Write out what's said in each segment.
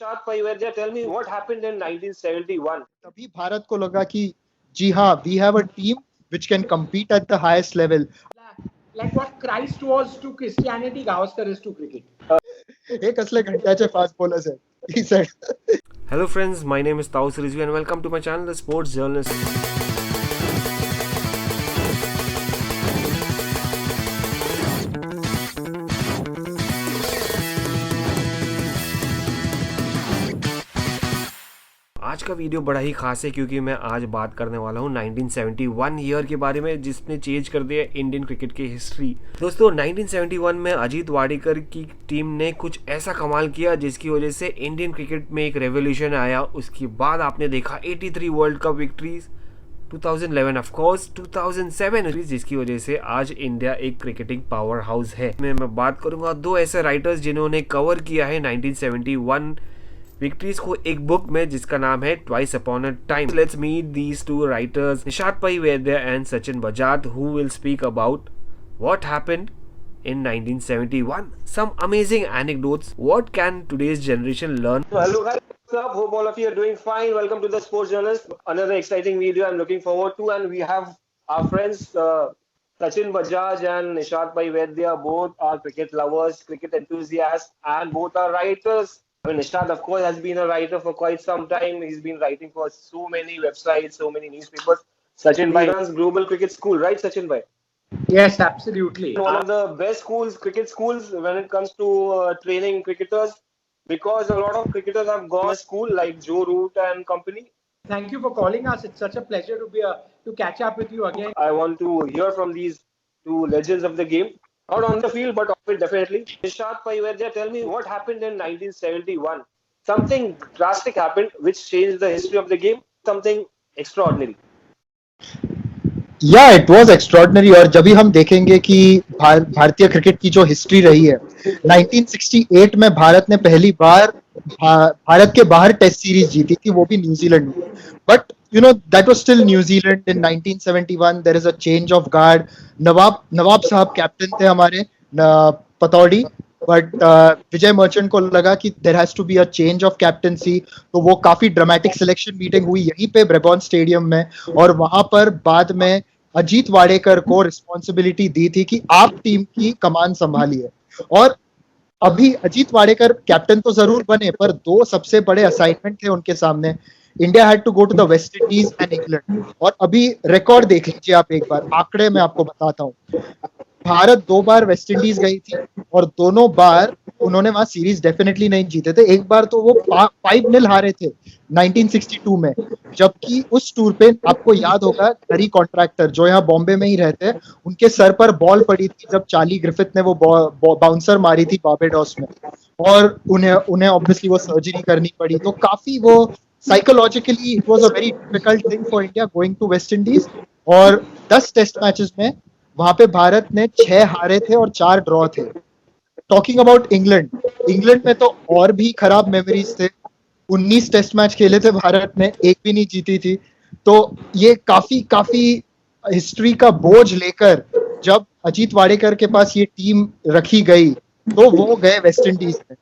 Nishad Paivardia, tell me what happened in 1971. तभी भारत को लगा कि जी हाँ, we have a team which can compete at the highest level. Like what Christ was to Christianity, Gavaskar is to cricket. हे कसले घंट्याचे fast bowlers आहे, he said. Hello friends, my name is Taus Rizvi and welcome to my channel, The Sports Journalist. आज का video बड़ा ही खास है क्योंकि मैं आज बात करने वाला हूँ 1971 ईयर के बारे में जिसने चेंज कर दिया इंडियन क्रिकेट की हिस्ट्री। दोस्तों 1971 में अजीत वाडेकर की टीम ने कुछ ऐसा कमाल किया जिसकी वजह से इंडियन क्रिकेट में एक रेवोल्यूशन आया। उसके बाद आपने देखा 83 world cup victories, 2011 of course, 2007 जिसकी वजह से आज इंडिया एक क्रिकेटिंग पावर हाउस है। मैं बात करूंगा दो ऐसे राइटर्स जिन्होंने कवर किया है 1971 विक्ट्रीज को एक बुक में जिसका नाम है twice upon a time. Let's meet these two writers, Nishad Paivedya and Sachin Bajaj, who will speak about what happened in 1971, some amazing anecdotes, what can today's generation learn. Hello guys, what's up? Hope all of you are doing fine. Welcome to the Sports Journalist. Another exciting video I'm looking forward to, and we have our friends Sachin Bajaj and Nishad Paivedya. Both are cricket lovers, cricket enthusiasts, and both are writers. I mean, Nishad, of course, has been a writer for quite some time. He's been writing for so many websites, so many newspapers. Sachin Bhai runs Global Cricket School, right, Sachin Bhai? Yes, absolutely. One of the best schools, cricket schools, when it comes to training cricketers, because a lot of cricketers have gone to school like Joe Root and company. Thank you for calling us. It's such a pleasure to catch up with you again. I want to hear from these two legends of the game. Not on the field, but off it definitely. Nishad Paivardia, tell me what happened in 1971. Something drastic happened which changed the history of the game. Something extraordinary. या it was extraordinary. और जब भी हम देखेंगे कि भारतीय cricket की जो हिस्ट्री रही है, 1968 में भारत ने पहली बार भारत के बाहर टेस्ट सीरीज जीती थी, वो भी न्यूजीलैंड में। But you know that was still New Zealand in 1971. There is a change of guard. नवाब साहब कैप्टन थे हमारे, पतौड़ी, बट विजय मर्चेंट को लगा कि there has to be a change of captaincy. तो वो काफी ड्रामेटिक सिलेक्शन मीटिंग हुई यहीं पे ब्रेबॉर्न स्टेडियम में, और वहां पर बाद में अजीत वाडेकर को रिस्पॉन्सिबिलिटी दी थी कि आप टीम की कमान संभालिए। और अभी अजीत वाडेकर कैप्टन तो जरूर बने, पर दो सबसे बड़े असाइनमेंट थे उनके सामने। India had to go to the West Indies and England. और अभी रिकॉर्ड देख लीजिए आप एक बार, आंकड़े मैं आपको बताता हूँ। भारत 2 बार वेस्ट इंडीज गई थी और दोनों बार उन्होंने वहां सीरीज डेफिनेटली नहीं जीते थे। एक बार तो वो 5-0 हारे थे 1962 में, जबकि उस टूर पे आपको याद होगा गरी कॉन्ट्रैक्टर जो यहाँ बॉम्बे में ही रहते हैं, उनके सर पर बॉल पड़ी थी जब चार्ली ग्रिफिथ ने वो बाउंसर मारी थी बार्बाडोस में, और उन्हें ऑब्वियसली वो सर्जरी करनी पड़ी। तो काफी वो psychologically it was a very difficult thing for India going to West Indies. और 10 टेस्ट मैचेस में वहां पे भारत ने 6 हारे थे और 4 ड्रॉ थे। टॉकिंग अबाउट इंग्लैंड में तो और भी खराब मेमोरीज थे। 19 टेस्ट मैच खेले थे भारत ने, एक भी नहीं जीती थी। तो ये काफी हिस्ट्री का बोझ लेकर जब अजीत वाडेकर के पास ये टीम रखी गई तो वो गए वेस्ट इंडीज में।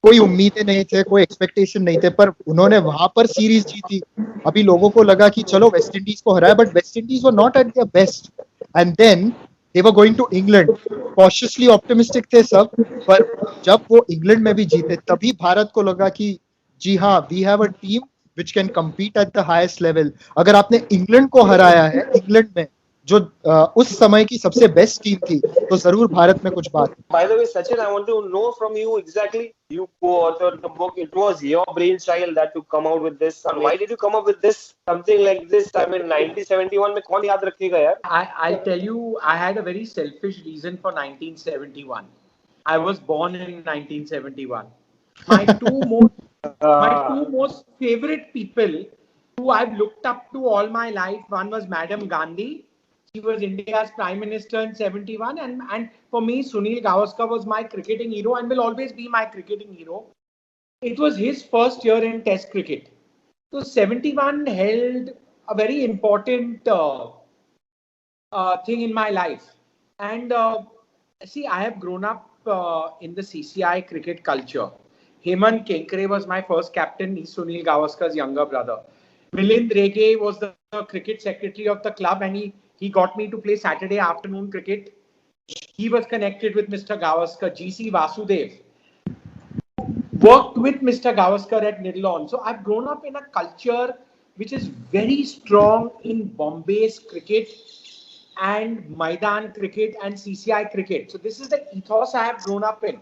कोई उम्मीदें नहीं थे, कोई एक्सपेक्टेशन नहीं थे, पर उन्होंने वहां पर सीरीज जीती। अभी लोगों को लगा कि चलो वेस्ट इंडीज को हराया, but West Indies were not at their best, and then they were going to England. Cautiously optimistic थे सब, पर जब वो इंग्लैंड में भी जीते तभी भारत को लगा कि जी हाँ, we have a team which can compete at the highest level. अगर आपने इंग्लैंड को हराया है, इंग्लैंड में जो उस समय की सबसे बेस्ट टीम थी, तो जरूर भारत में कुछ बात है। By the way, Sachin, I want to know from you exactly. You co-authored the book. It was your brainchild that to come out with this. And why did you come up with this? Something like this. I mean, 1971 में कौन याद रखेगा यार? I'll tell you, I had a very selfish reason for 1971. I was born in 1971. My two most favorite people who I've looked up to all my life. One was Madam Gandhi. She was India's Prime Minister in 71, and for me, Sunil Gavaskar was my cricketing hero and will always be my cricketing hero. It was his first year in Test cricket. So 71 held a very important thing in my life. And see, I have grown up in the CCI cricket culture. Hemant Kenkre was my first captain. He's Sunil Gavaskar's younger brother. Milind Rege was the cricket secretary of the club, and he got me to play Saturday afternoon cricket. He was connected with Mr. Gavaskar. GC Vasudev worked with Mr. Gavaskar at Nidlon. So I've grown up in a culture which is very strong in Bombay's cricket and Maidan cricket and CCI cricket. So this is the ethos I have grown up in.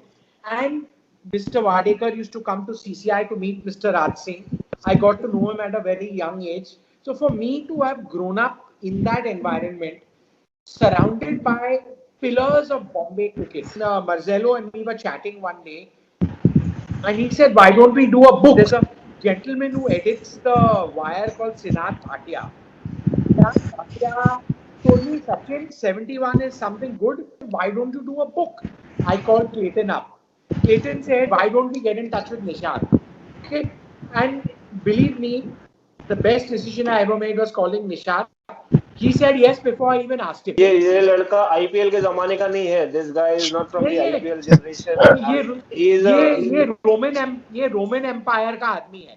And Mr. Wadekar used to come to CCI to meet Mr. Raj Singh. I got to know him at a very young age. So for me to have grown up in that environment, surrounded by pillars of Bombay cricket. Marzello and me were chatting one day, and he said, "Why don't we do a book?" There's a gentleman who edits the Wire called Sinath Bhatia. Sinath Bhatia told me, "Sachin, 71 is something good. Why don't you do a book?" I called Clayton up. Clayton said, "Why don't we get in touch with Nishant?" Okay, and believe me, the best decision I ever made was calling Nishant. He said yes before I even asked him. ये लड़का IPL के जमाने का नहीं है. This guy is not from the IPL generation. ये Roman empire का आदमी है.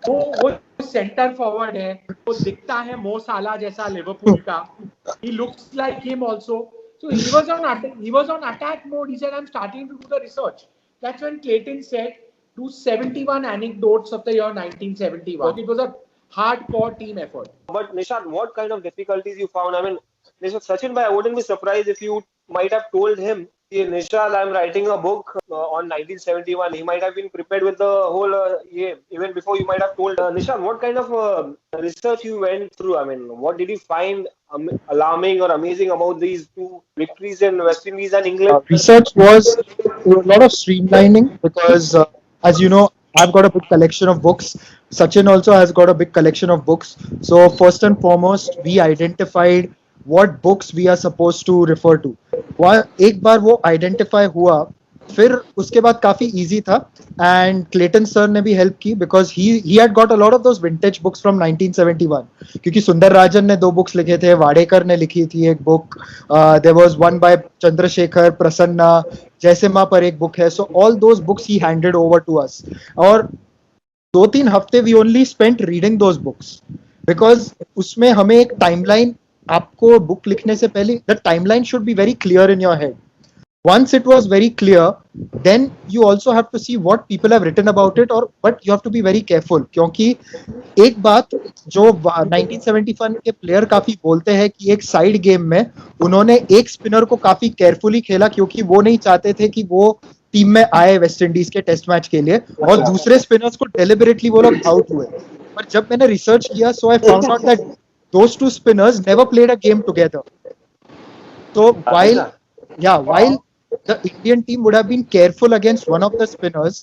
वो सेंटर फॉरवर्ड है. वो दिखता है मो साला जैसा लिवरपूल का. He looks like him also. So he was on attack mode. He said, "I'm starting to do the research." That's when Clayton said, "Do 71 anecdotes of the year 1971." It was a hardcore team effort. But Nishant, what kind of difficulties you found? I mean, Sachin bhai, I wouldn't be surprised if you might have told him, Nishant, I'm writing a book on 1971. He might have been prepared with the whole, even before you might have told. Nishant, what kind of research you went through? I mean, what did you find alarming or amazing about these two victories in West Indies and England? Research was a lot of streamlining because, as you know, I've got a big collection of books. Sachin also has got a big collection of books. So first and foremost, we identified what books we are supposed to refer to. एक बार वो identify हुआ, फिर उसके बाद काफी easy था. And Clayton sir ने भी help की because he had got a lot of those vintage books from 1971. क्योंकि सुंदर राजन ने 2 books लिखे थे, वाडेकर ने लिखी थी एक book. There was one by Chandrasekhar, Prasanna, जैसे माँ पर एक book है. So all those books he handed over to us. और 2-3 हफ्ते we only spent reading those books because उसमें हमें एक timeline, आपको book लिखने से पहले the timeline should be very clear in your head. Once it was very clear, then you also have to see what people have written about it, but you have to be very careful क्योंकि एक बात जो 1971 के player काफी बोलते हैं कि एक साइड गेम में उन्होंने एक स्पिनर को काफी केयरफुली खेला क्योंकि वो नहीं चाहते थे कि वो टीम में आए वेस्ट इंडीज के टेस्ट मैच के लिए और दूसरे स्पिनर्स को डेलिबरेटली वो लोग आउट हुए. पर जब मैंने रिसर्च किया, so I found out that those two spinners never played a game together. So while the Indian team would have been careful against one of the spinners,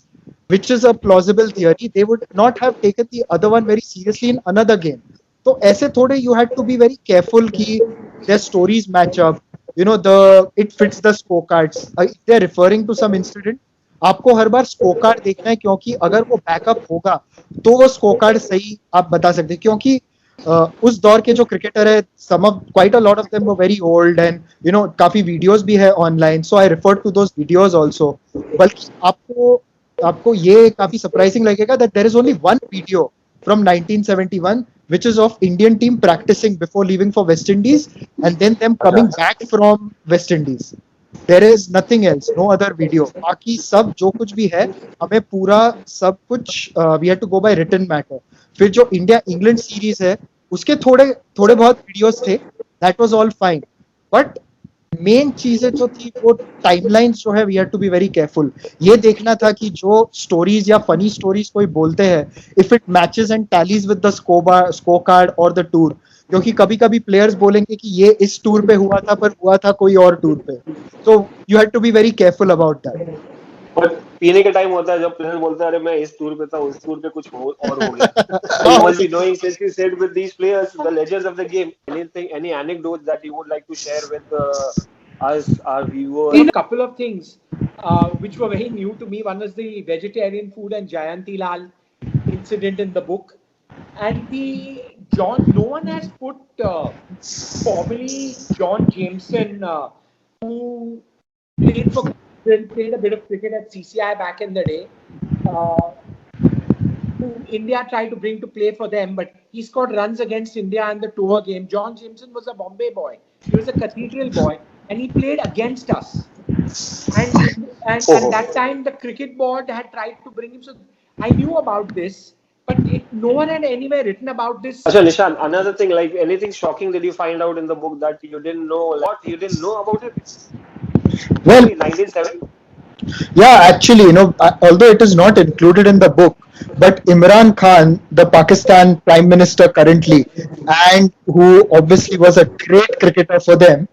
which is a plausible theory, they would not have taken the other one very seriously in another game. So ऐसे थोड़े you had to be very careful कि their stories match up. You know, it fits the scorecards. If they are referring to some incident, आपको हर बार scorecard देखना है क्योंकि अगर वो backup होगा तो वो स्कोरकार्ड सही आप बता सकते हैं क्योंकि उस दौर के जो क्रिकेटर है quite a lot of them were very old and you know काफी वीडियोस भी है online. So I refer to those videos also. बल्कि आपको ये काफी सरप्राइजिंग लगेगा that there is only one video from 1971 which is of Indian team practicing before leaving for West Indies and then them coming back from West Indies. There is nothing else, no other video. बाकी सब जो कुछ भी है हमें पूरा सब कुछ we had to go by written matter. फिर जो इंडिया इंग्लैंड सीरीज है उसके थोड़े बहुत वीडियोस थे, that was all fine. But main चीजें जो थी वो टाइमलाइंस जो है we had to be very careful. ये देखना था कि जो स्टोरीज या फनी स्टोरीज कोई बोलते हैं if it matches and tallies with the score card और द टूर. क्योंकि कभी कभी प्लेयर्स बोलेंगे कि ये इस टूर पे हुआ था पर हुआ था कोई और टूर पे. तो you had to be very careful about that. But पीने के टाइम होता है जब प्लेयर बोलता है अरे मैं इस टूर पे था उस टूर पे कुछ और हो गया. You must be knowing, since you said with these players, the legends of the game, any anecdotes that you would like to share with us, our viewers? A couple of things which were very new to me. One was the vegetarian food and Jayanti Lal incident in the book, and no one has put formerly John Jameson, who played for played a bit of cricket at CCI back in the day. Who India tried to bring to play for them, but he scored runs against India in the tour game. John Jameson was a Bombay boy. He was a Cathedral boy, and he played against us. And that time the cricket board had tried to bring him. So I knew about this, but no one had anywhere written about this. Acha, Nishan, another thing, like anything shocking that you find out in the book that you didn't know, like, what you didn't know about it? Well, 1970? yeah, actually, although it is not included in the book, but Imran Khan, the Pakistan Prime Minister currently, and who obviously was a great cricketer for them,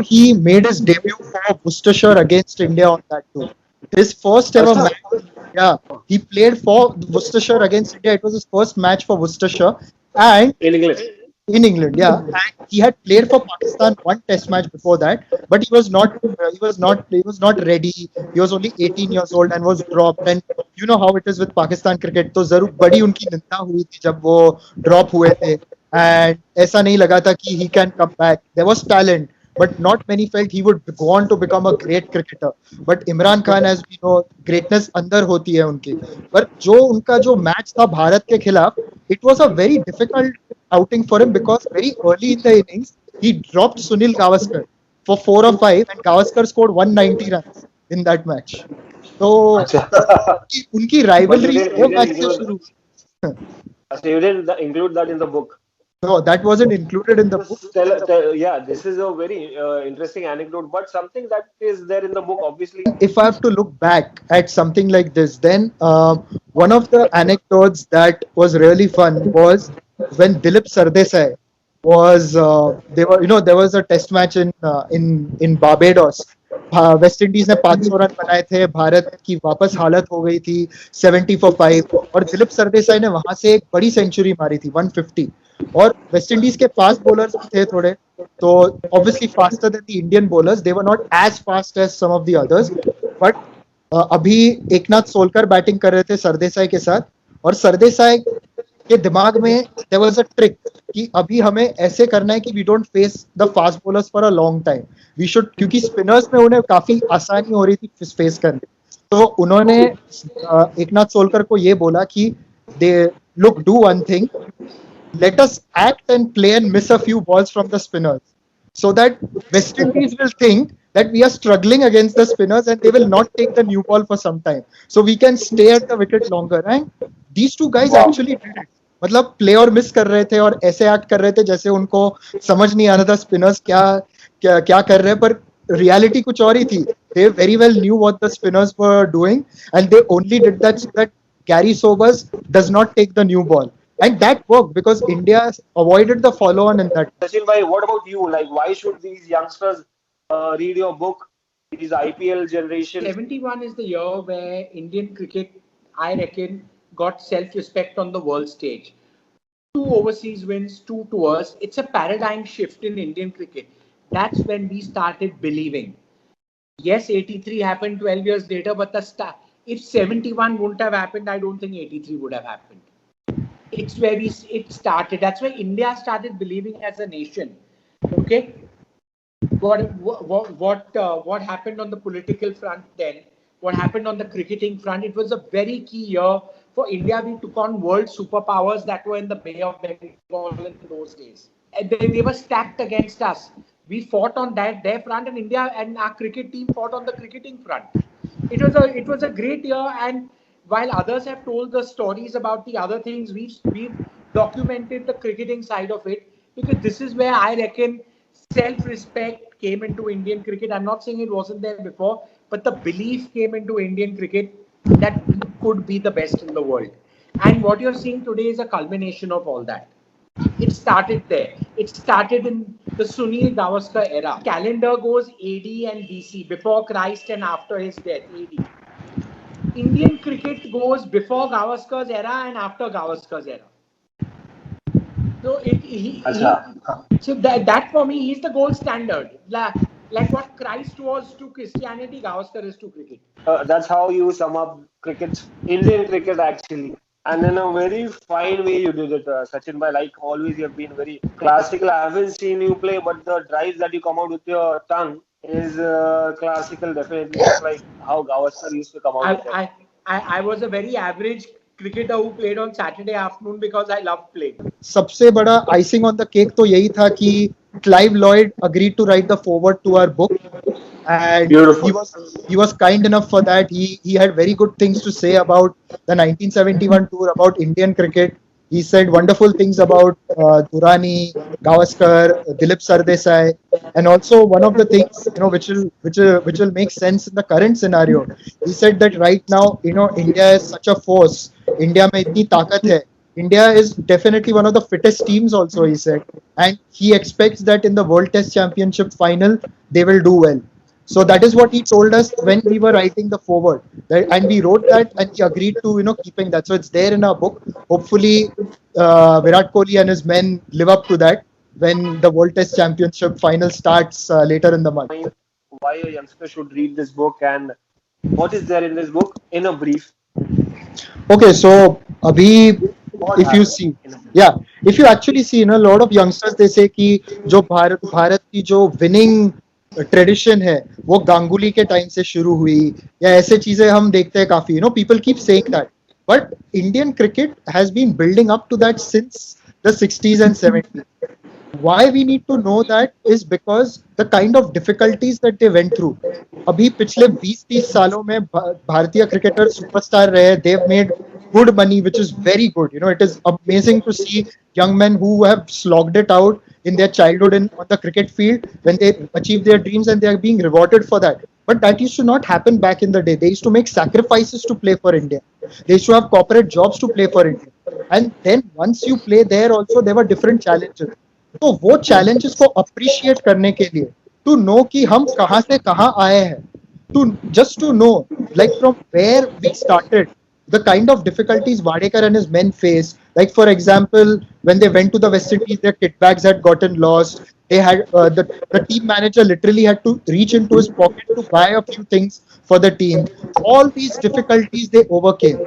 he made his debut for Worcestershire against India on that tour. His first ever Acha. match, yeah, he played for Worcestershire against India. It was his first match for Worcestershire, and In English. in England, yeah. And he had played for Pakistan one test match before that, but he was not ready. He was only 18 years old and was dropped. And you know how it is with Pakistan cricket. तो जरूर बड़ी उनकी निंदा हुई थी जब वो drop हुए थे. And ऐसा नहीं लगा था कि he can come back. There was talent, but not many felt he would go on to become a great cricketer. But Imran Khan, as we know, greatness अंदर होती है उनकी. पर जो उनका जो मैच था भारत के खिलाफ, it was a very difficult outing for him because very early in the innings he dropped Sunil Gavaskar for 4 or 5 and Gavaskar scored 190 runs in that match. So उनकी rivalry वो match से शुरू. So you didn't include that in the book. No, that wasn't included in the book. Yeah, this is a very interesting anecdote, but something that is there in the book, obviously. If I have to look back at something like this, then one of the anecdotes that was really fun was when Dilip Sardesai was there was a test match in Barbados. West Indies ने 500 run बनाए थे, भारत की वापस हालत हो गई थी 70 for 5 और दिलीप सरदेसाई ने वहां से एक बड़ी सेंचुरी मारी थी 150 और वेस्ट इंडीज के फास्ट बॉलर्स थे थोड़े, तो obviously faster than the Indian bowlers, they were not as fast as some of the others, but अभी एकनाथ सोलकर बैटिंग कर रहे थे सरदेसाई के साथ और सरदेसाई के दिमाग में देयर वाज अ ट्रिक कि अभी हमें ऐसे करना है कि we don't face the fast bowlers for a long time, we should, क्योंकि स्पिनर्स में उन्हें काफी आसानी हो रही थी फेस करने, तो उन्होंने एकनाथ सोलकर को ये बोला कि they look do one thing, let us act and play and miss a few balls from the spinners so that West Indies will think that we are struggling against the spinners and they will not take the new ball for some time, so we can stay at the wicket longer. And these two guys actually did it. मतलब play और miss कर रहे थे और ऐसे act कर रहे थे जैसे उनको समझ नहीं आ रहा था स्पिनर्स क्या कर रहे हैं, पर रियलिटी कुछ और ही थी. They very well knew what the spinners were doing and they only did that so that Gary Sobers does not take the new ball. And that worked because India avoided the follow-on in that. Sachin bhai, what about you? Like, why should these youngsters read your book? These IPL generation. 71 is the year where Indian cricket, I reckon, got self-respect on the world stage. 2 overseas wins, 2 tours. It's a paradigm shift in Indian cricket. That's when we started believing. Yes, 83 happened 12 years later, but if 71 wouldn't have happened, I don't think 83 would have happened. It's where it started. That's why India started believing as a nation. Okay, what happened on the political front then? What happened on the cricketing front? It was a very key year for India. We took on world superpowers that were in the Bay of Bengal in those days. And they were stacked against us. We fought on their front, and India and our cricket team fought on the cricketing front. It was a great year, and while others have told the stories about the other things, we've documented the cricketing side of it, because this is where I reckon self-respect came into Indian cricket. I'm not saying it wasn't there before, but the belief came into Indian cricket that we could be the best in the world. And what you're seeing today is a culmination of all that. It started there. It started in the Sunil Gavaskar era. Calendar goes AD and BC, before Christ and after his death, AD. Indian cricket goes before Gavaskar's era and after Gavaskar's era. So so that for me, he's the gold standard. Like what Christ was to Christianity, Gavaskar is to cricket. That's how you sum up cricket, Indian cricket actually. And in a very fine way you did it, Sachin bhai. Like always, you have been very classical. I haven't seen you play, but the drives that you come out with your tongue, is classical, definitely, just like how Gavaskar used to come out with them. I was a very average cricketer who played on Saturday afternoon because I loved playing. सबसे बड़ा icing on the cake तो यही था कि Clive Lloyd agreed to write the foreword to our book, and Beautiful. he was kind enough for that. He had very good things to say about the 1971 tour, about Indian cricket. He said wonderful things about Durrani, Gavaskar, Dilip Sardesai, and also one of the things which will make sense in the current scenario. He said that right now India is such a force. India में इतनी ताकत है. India is definitely one of the fittest teams also, he said. And he expects that in the World Test Championship final, they will do well. So that is what he told us when we were writing the foreword. And we wrote that and he agreed to, keeping that. So it's there in our book. Hopefully, Virat Kohli and his men live up to that when the World Test Championship final starts later in the month. Why a youngster should read this book and what is there in this book in a brief? Okay, so Abhi, What if you happened see, in a brief? yeah, if you actually see, a lot of youngsters they say कि जो भारत की जो winning tradition है वो गांगुली के time से शुरू हुई या ऐसे चीजें हम देखते हैं काफी people keep saying that, but Indian cricket has been building up to that since the 60s and 70s. Why we need to know that is because the kind of difficulties that they went through. अभी पिछले 20-30 सालों में भारतीय cricketer superstar रहे. They've made good money, which is very good. It is amazing to see young men who have slogged it out in their childhood on the cricket field when they achieve their dreams and they are being rewarded for that. But that used to not happen back in the day. They used to make sacrifices to play for India. They used to have corporate jobs to play for India. And then once you play there also, there were different challenges. तो वो challenges को appreciate करने के लिए, to know कि हम कहाँ से कहाँ आए हैं, just to know, like from where we started, the kind of difficulties Wadekar and his men faced. Like for example, when they went to the West Indies, their kit bags had gotten lost. They had the team manager literally had to reach into his pocket to buy a few things for the team. All these difficulties they overcame.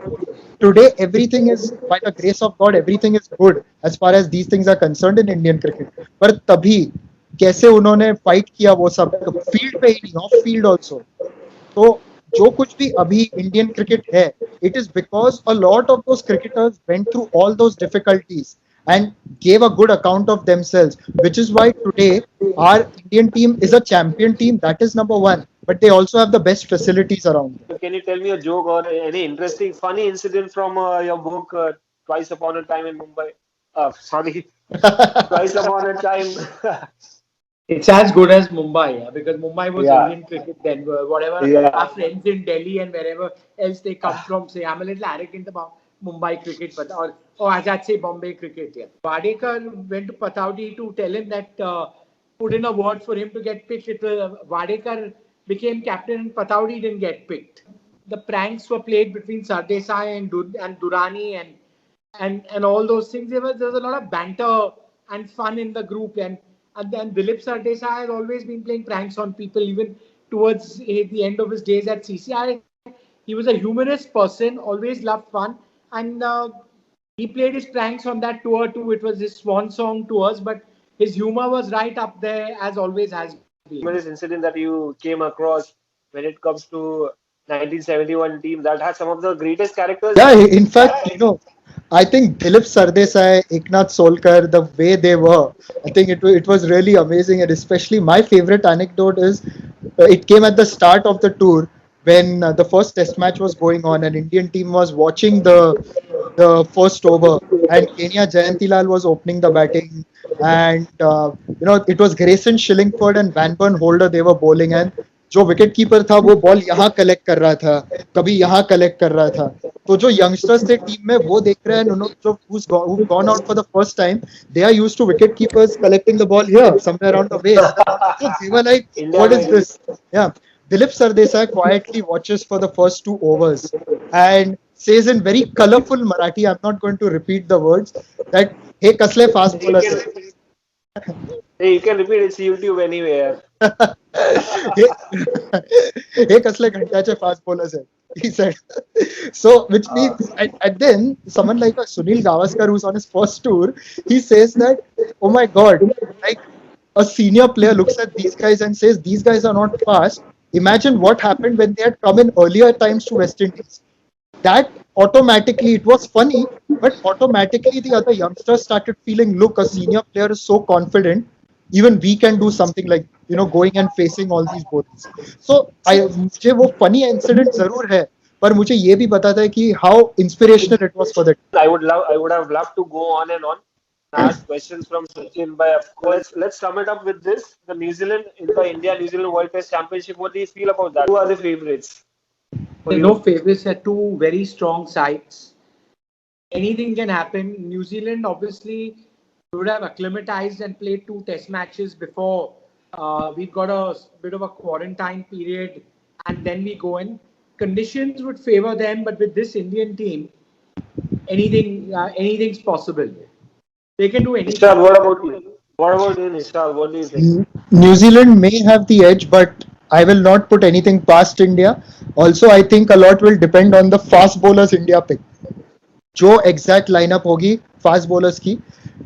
Today, everything is, by the grace of God, everything is good as far as these things are concerned in Indian cricket. पर तभी कैसे उन्होंने fight किया वो सब field पे ही नहीं, of field also. तो जो कुछ भी अभी इंडियन क्रिकेट है, it is because a lot of those cricketers went through all those difficulties and gave a good account of themselves, which is why today our Indian team is a champion team. That is number one, but they also have the best facilities around. Can you tell me a joke or any interesting, funny incident from your book, Twice Upon a Time in Mumbai? Sorry, Twice Upon a Time. It's as good as Mumbai, because Mumbai was Yeah. Indian cricket then. Whatever Yeah. our friends in Delhi and wherever else they come from say, I'm a little arrogant about Mumbai cricket, but or I'd say Bombay cricket. Yeah. Wadekar went to Pataudi to tell him that put in a word for him to get picked. Wadekar became captain and Pataudi didn't get picked. The pranks were played between Sardesai and Durrani and all those things. There was a lot of banter and fun in the group, and then Dilip Sardesai has always been playing pranks on people, even towards the end of his days at CCI. He was a humorous person, always loved fun, and he played his pranks on that tour too. It was his swan song tours, but his humor was right up there, as always has been. Humorous incident that you came across when it comes to 1971 team that had some of the greatest characters. Yeah, in fact, I think Dilip Sardesai, Eknath Solkar, the way they were, I think it was really amazing. And especially my favorite anecdote is it came at the start of the tour when the first test match was going on and Indian team was watching the first over and Kenya Jayantilal was opening the batting and it was Grayson Shillingford and Vanburn Holder they were bowling and जो wicket keeper था वो ball यहाँ collect कर रहा था, कभी यहाँ collect कर रहा था. तो जो यंगस्टर्स थे टीम में वो देख रहे हैं जो who've gone out for the first time, they are used to wicket keepers collecting the ball here somewhere around the waist. So they were like, what is this? Yeah. Dilip Sardesai quietly watches for the first 2 overs and says in very colorful Marathi, I'm not going to repeat the words, that hey kasle fast bowler. Hey, you can repeat, it's YouTube anywhere. हे कसले घंट्याचे fast bowlers आहेत, he said. So which means and then someone like Sunil Gavaskar who's on his first tour, he says that oh my god, like a senior player looks at these guys and says, these guys are not fast. Imagine what happened when they had come in earlier times to West Indies. That automatically, it was funny, but automatically the other youngsters started feeling, look, a senior player is so confident, even we can do something like, going and facing all these bowlers. So मुझे वो funny incident जरूर है, पर मुझे ये भी बताता है कि how inspirational it was for the team. I would have loved to go on and on. Ask questions from Sachin, but of course, let's sum it up with this: the New Zealand in the India-New Zealand World Test Championship. What do you feel about that? Who are the favorites? There are no favorites. Are two very strong sides. Anything can happen. New Zealand obviously would have acclimatized and played 2 test matches before we got a bit of a quarantine period, and then we go in. Conditions would favor them, but with this Indian team, anything's possible. They can do anything. Nishal, what about you? What about you, Nishal? What do you think? New Zealand may have the edge, but I will not put anything past India. Also, I think a lot will depend on the fast bowlers India pick. जो exact lineup होगी fast bowlers की,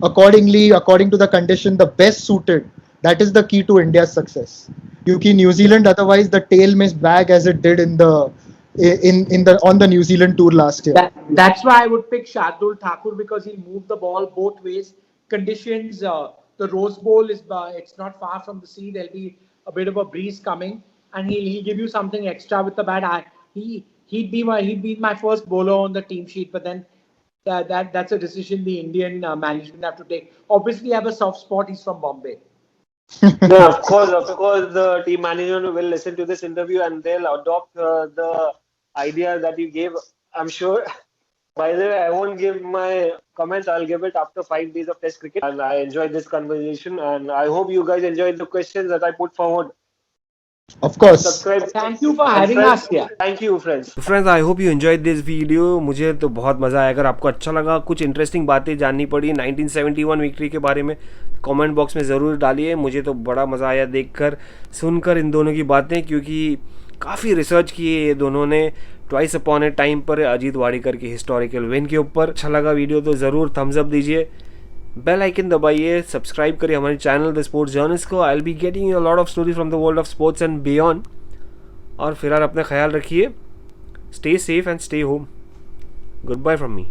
according to the condition, the best suited, that is the key to India's success. क्योंकि New Zealand otherwise the tail may wag as it did on the New Zealand tour last year. That's why I would pick Shardul Thakur, because he'll move the ball both ways. Conditions, the Rose Bowl is it's not far from the sea. There'll be a bit of a breeze coming, and he'll give you something extra with the bat. He'd be my first bowler on the team sheet, but then that's a decision the Indian management have to take. Obviously, I have a soft spot. He's from Bombay. Yeah, of course, the team management will listen to this interview and they'll adopt the idea that you gave. I'm sure. By the way, I won't give my comments. I'll give it after 5 days of Test cricket. And I enjoyed this conversation, and I hope you guys enjoyed the questions that I put forward. Of course. Subscribe. Thank you for having us here. Thank you, friends. Friends, I hope you enjoyed this video. मुझे तो बहुत मज़ा आया. अगर आपको अच्छा लगा, कुछ इंटरेस्टिंग बातें जाननी पड़ी 1971 विक्ट्री के बारे में, कमेंट बॉक्स में ज़रूर डालिए. मुझे तो बड़ा मज़ा आया देखकर सुनकर इन दोनों की बातें, क्योंकि काफ़ी रिसर्च की है ये दोनों ने ट्वाइस अपॉन ए टाइम पर अजीत वाडेकर की हिस्टोरिकल विन के ऊपर. अच्छा लगा वीडियो तो ज़रूर थम्स अप दीजिए, बेल आइकन दबाइए, सब्सक्राइब करिए हमारे चैनल द स्पोर्ट्स जर्नलिस्ट को. I will be getting a lot of story from the world of sports and beyond. और फिलहाल अपना ख्याल रखिए. Stay safe and stay home. Good bye from me.